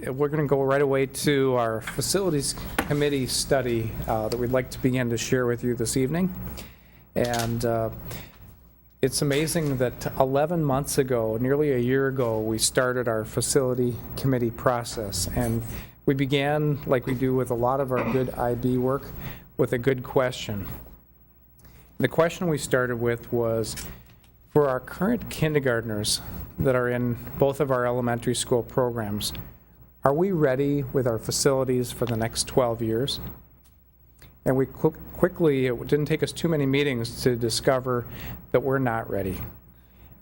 we're going to go right away to our facilities committee study that we'd like to begin to share with you this evening. And it's amazing that 11 months ago, nearly a year ago, we started our facility committee process. And we began, like we do with a lot of our good IB work, with a good question. The question we started with was, for our current kindergartners that are in both of our elementary school programs, are we ready with our facilities for the next 12 years? And we quickly, it didn't take us too many meetings to discover that we're not ready.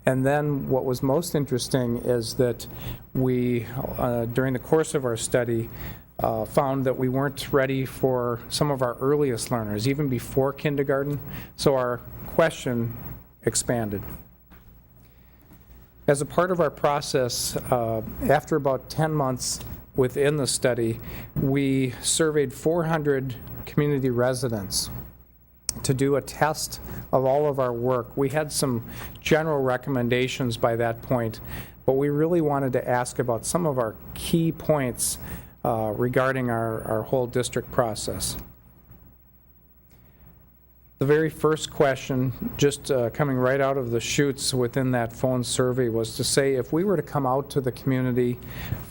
And then what was most interesting is that we, during the course of our study, found that we weren't ready for some of our earliest learners, even before kindergarten, so our question expanded. As a part of our process, after about 10 months within the study, we surveyed 400 community residents to do a test of all of our work. We had some general recommendations by that point, but we really wanted to ask about some of our key points regarding our whole district process. The very first question, just coming right out of the chutes within that phone survey, was to say if we were to come out to the community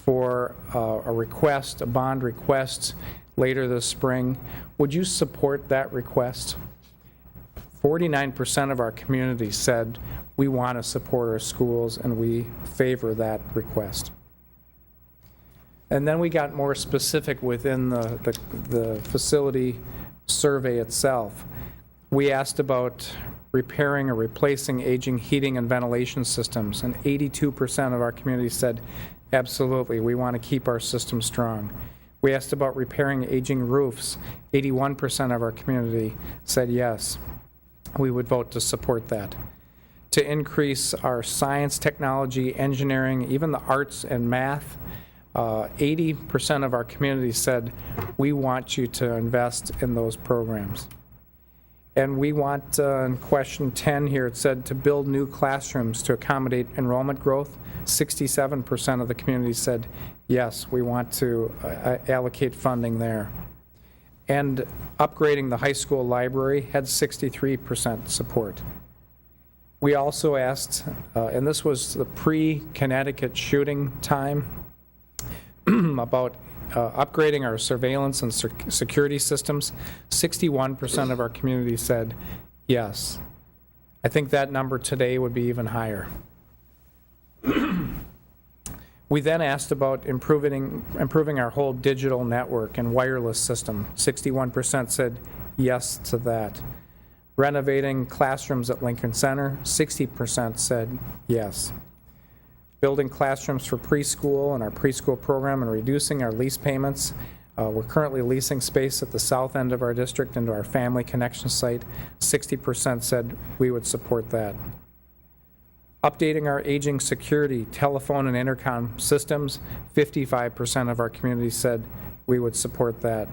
for a request, a bond request later this spring, would you support that request? 49% of our community said we want to support our schools and we favor that request. And then we got more specific within the facility survey itself. We asked about repairing or replacing aging heating and ventilation systems, and 82% of our community said, absolutely, we want to keep our system strong. We asked about repairing aging roofs. 81% of our community said yes, we would vote to support that. To increase our science, technology, engineering, even the arts and math, 80% of our community said, we want you to invest in those programs. And we want, in question 10 here, it said to build new classrooms to accommodate enrollment growth. 67% of the community said, yes, we want to allocate funding there. And upgrading the high school library had 63% support. We also asked, and this was the pre-Connecticut shooting time, about upgrading our surveillance and security systems. 61% of our community said yes. I think that number today would be even higher. We then asked about improving our whole digital network and wireless system. 61% said yes to that. Renovating classrooms at Lincoln Center, 60% said yes. Building classrooms for preschool and our preschool program and reducing our lease payments. We're currently leasing space at the south end of our district into our family connection site. 60% said we would support that. Updating our aging security, telephone and intercom systems. 55% of our community said we would support that.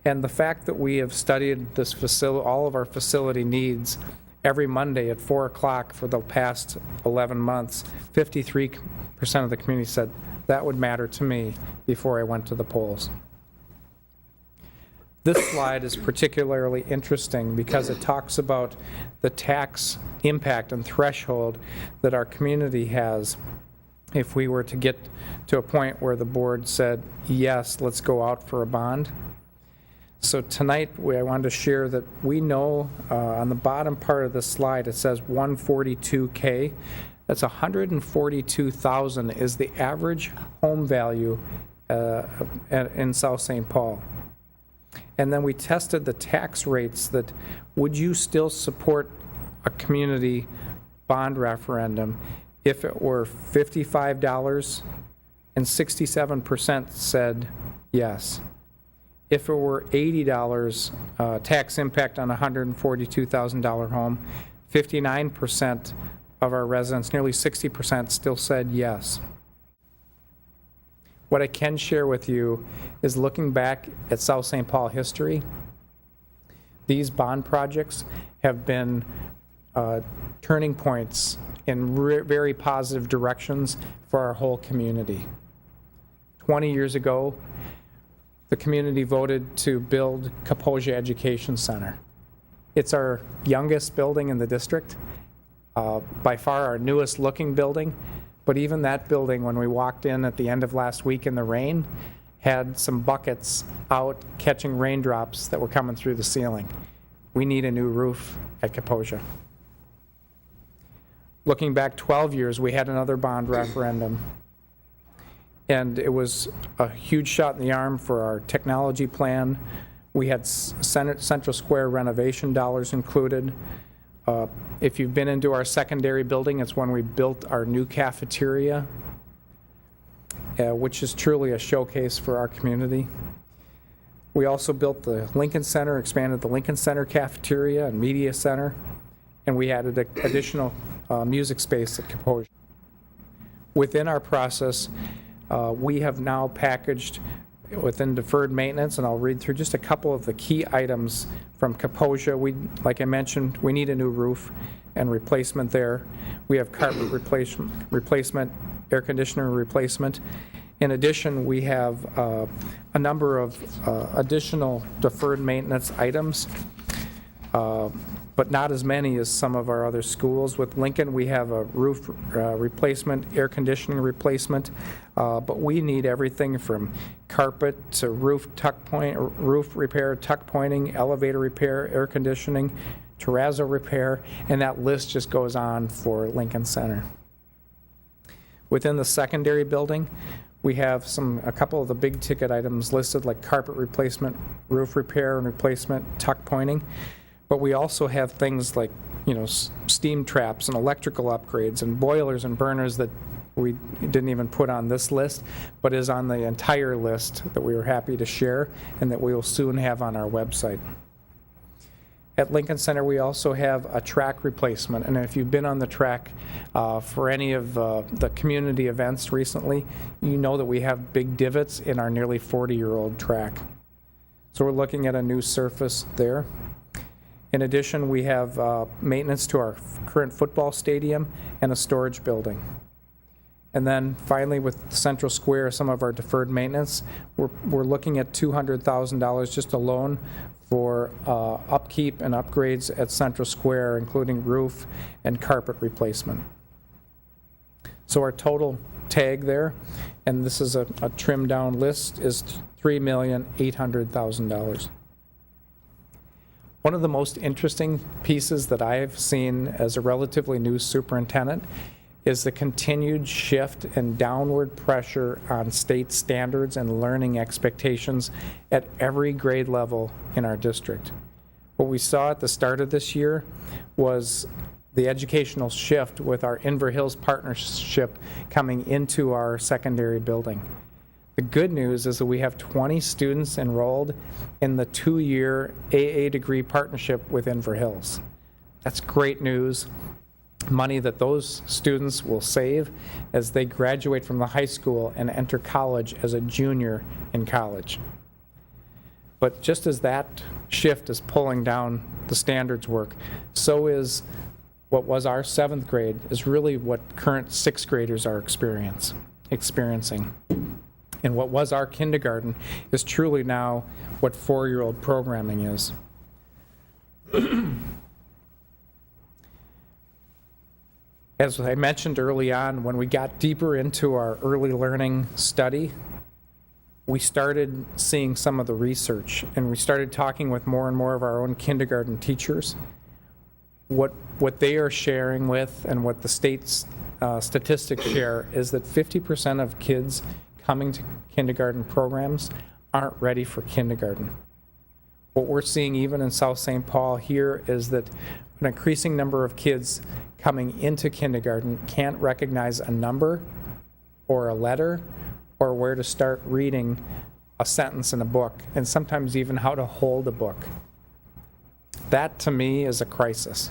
And the fact that we have studied this facility, all of our facility needs, every Monday at 4 o'clock for the past 11 months, 53% of the community said that would matter to me before I went to the polls. This slide is particularly interesting because it talks about the tax impact and threshold that our community has if we were to get to a point where the board said, yes, let's go out for a bond. So tonight, I wanted to share that we know on the bottom part of this slide, it says 142K. That's 142,000 is the average home value in South St. Paul. And then we tested the tax rates that would you still support a community bond referendum if it were $55 and 67% said yes. If it were $80 tax impact on a $142,000 home, 59% of our residents, nearly 60%, still said yes. What I can share with you is looking back at South St. Paul history, these bond projects have been turning points in very positive directions for our whole community. 20 years ago, the community voted to build Kaposia Education Center. It's our youngest building in the district, by far our newest looking building, but even that building, when we walked in at the end of last week in the rain, had some buckets out catching raindrops that were coming through the ceiling. We need a new roof at Kaposia. Looking back 12 years, we had another bond referendum, and it was a huge shot in the arm for our technology plan. We had Central Square renovation dollars included. If you've been into our secondary building, it's when we built our new cafeteria, which is truly a showcase for our community. We also built the Lincoln Center, expanded the Lincoln Center cafeteria and media center, and we added an additional music space at Kaposia. Within our process, we have now packaged within deferred maintenance, and I'll read through just a couple of the key items from Kaposia. Like I mentioned, we need a new roof and replacement there. We have carpet replacement, air conditioner replacement. In addition, we have a number of additional deferred maintenance items, but not as many as some of our other schools. With Lincoln, we have a roof replacement, air conditioning replacement, but we need everything from carpet to roof repair, tuck pointing, elevator repair, air conditioning, terrazzo repair, and that list just goes on for Lincoln Center. Within the secondary building, we have a couple of the big ticket items listed, like carpet replacement, roof repair and replacement, tuck pointing. But we also have things like, steam traps and electrical upgrades and boilers and burners that we didn't even put on this list, but is on the entire list that we were happy to share and that we will soon have on our website. At Lincoln Center, we also have a track replacement, and if you've been on the track for any of the community events recently, you know that we have big divots in our nearly 40-year-old track. So we're looking at a new surface there. In addition, we have maintenance to our current football stadium and a storage building. And then finally, with Central Square, some of our deferred maintenance, we're looking at $200,000 just alone for upkeep and upgrades at Central Square, including roof and carpet replacement. So our total tag there, and this is a trimmed down list, is $3,800,000. One of the most interesting pieces that I've seen as a relatively new superintendent is the continued shift and downward pressure on state standards and learning expectations at every grade level in our district. What we saw at the start of this year was the educational shift with our Inver Hills partnership coming into our secondary building. The good news is that we have 20 students enrolled in the 2-year AA degree partnership with Inver Hills. That's great news. Money that those students will save as they graduate from the high school and enter college as a junior in college. But just as that shift is pulling down the standards work, so is what was our 7th grade is really what current 6th graders are experiencing. And what was our kindergarten is truly now what 4-year-old programming is. As I mentioned early on, when we got deeper into our early learning study, we started seeing some of the research, and we started talking with more and more of our own kindergarten teachers. What they are sharing with and what the state's statistics share is that 50% of kids coming to kindergarten programs aren't ready for kindergarten. What we're seeing even in South St. Paul here is that an increasing number of kids coming into kindergarten can't recognize a number or a letter or where to start reading a sentence in a book, and sometimes even how to hold a book. That to me is a crisis.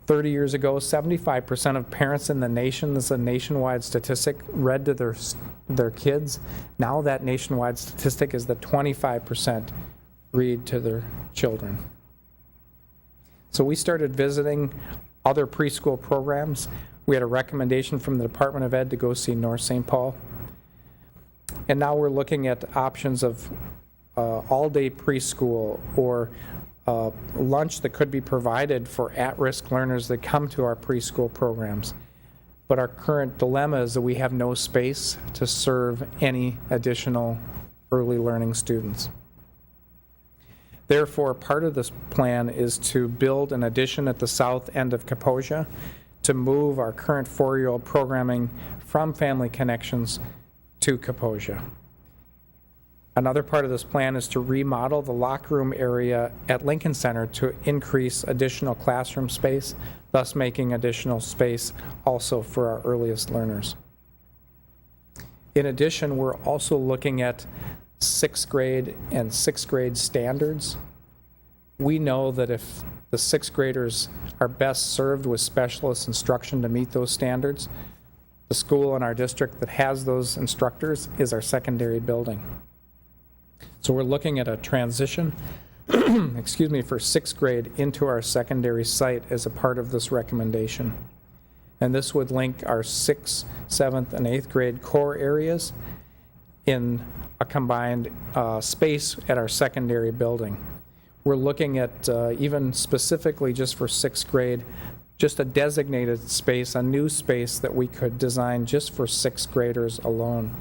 30 years ago, 75% of parents in the nation, this is a nationwide statistic, read to their kids. Now that nationwide statistic is that 25% read to their children. So we started visiting other preschool programs. We had a recommendation from the Department of Ed to go see North St. Paul. And now we're looking at options of all-day preschool or lunch that could be provided for at-risk learners that come to our preschool programs. But our current dilemma is that we have no space to serve any additional early learning students. Therefore, part of this plan is to build an addition at the south end of Kaposia to move our current 4-year-old programming from Family Connections to Kaposia. Another part of this plan is to remodel the locker room area at Lincoln Center to increase additional classroom space, thus making additional space also for our earliest learners. In addition, we're also looking at 6th grade and 6th grade standards. We know that if the 6th graders are best served with specialist instruction to meet those standards, the school in our district that has those instructors is our secondary building. So we're looking at a transition, excuse me, for 6th grade into our secondary site as a part of this recommendation. And this would link our 6th, 7th, and 8th grade core areas in a combined space at our secondary building. We're looking at even specifically just for 6th grade, just a designated space, a new space that we could design just for 6th graders alone.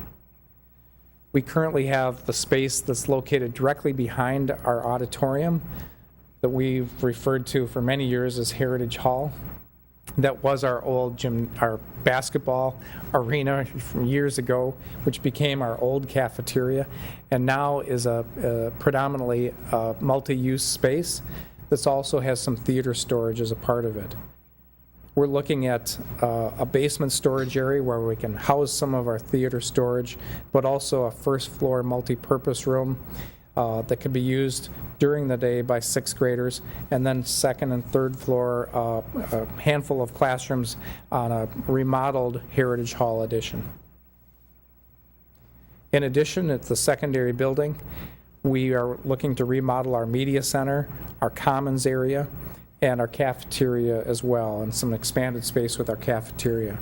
We currently have the space that's located directly behind our auditorium that we've referred to for many years as Heritage Hall. That was our old gym, our basketball arena from years ago, which became our old cafeteria, and now is a predominantly multi-use space. This also has some theater storage as a part of it. We're looking at a basement storage area where we can house some of our theater storage, but also a first floor multi-purpose room that could be used during the day by 6th graders, and then 2nd and 3rd floor, a handful of classrooms on a remodeled Heritage Hall addition. In addition, at the secondary building, we are looking to remodel our media center, our commons area, and our cafeteria as well, and some expanded space with our cafeteria.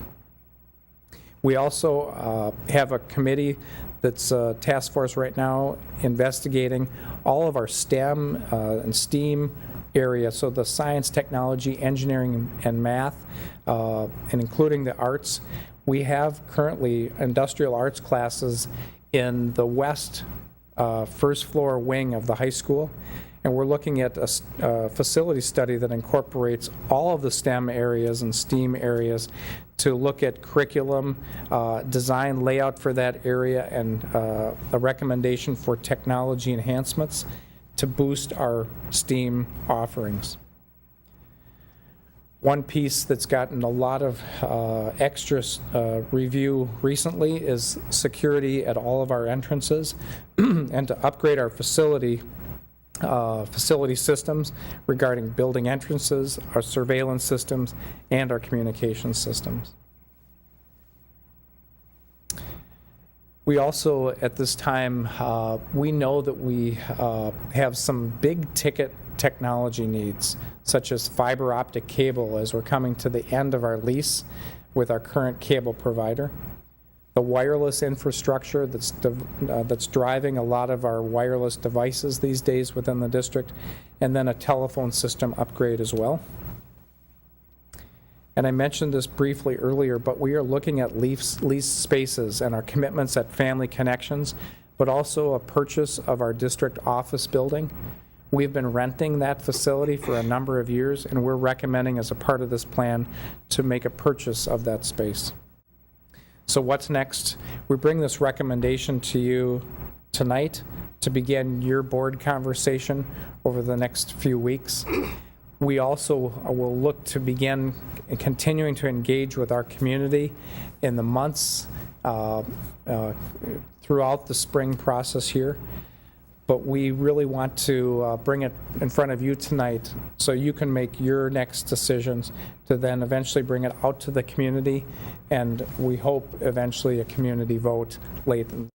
We also have a committee that's a task force right now investigating all of our STEM and STEAM area, so the science, technology, engineering, and math, and including the arts. We have currently industrial arts classes in the west first floor wing of the high school, and we're looking at a facility study that incorporates all of the STEM areas and STEAM areas to look at curriculum, design layout for that area, and a recommendation for technology enhancements to boost our STEAM offerings. One piece that's gotten a lot of extra review recently is security at all of our entrances and to upgrade our facility systems regarding building entrances, our surveillance systems, and our communication systems. We also, at this time, we know that we have some big ticket technology needs, such as fiber optic cable as we're coming to the end of our lease with our current cable provider. The wireless infrastructure that's driving a lot of our wireless devices these days within the district, and then a telephone system upgrade as well. And I mentioned this briefly earlier, but we are looking at leased spaces and our commitments at Family Connections, but also a purchase of our district office building. We've been renting that facility for a number of years, and we're recommending as a part of this plan to make a purchase of that space. So what's next? We bring this recommendation to you tonight to begin your board conversation over the next few weeks. We also will look to begin continuing to engage with our community in the months throughout the spring process here. But we really want to bring it in front of you tonight so you can make your next decisions to then eventually bring it out to the community, and we hope eventually a community vote late in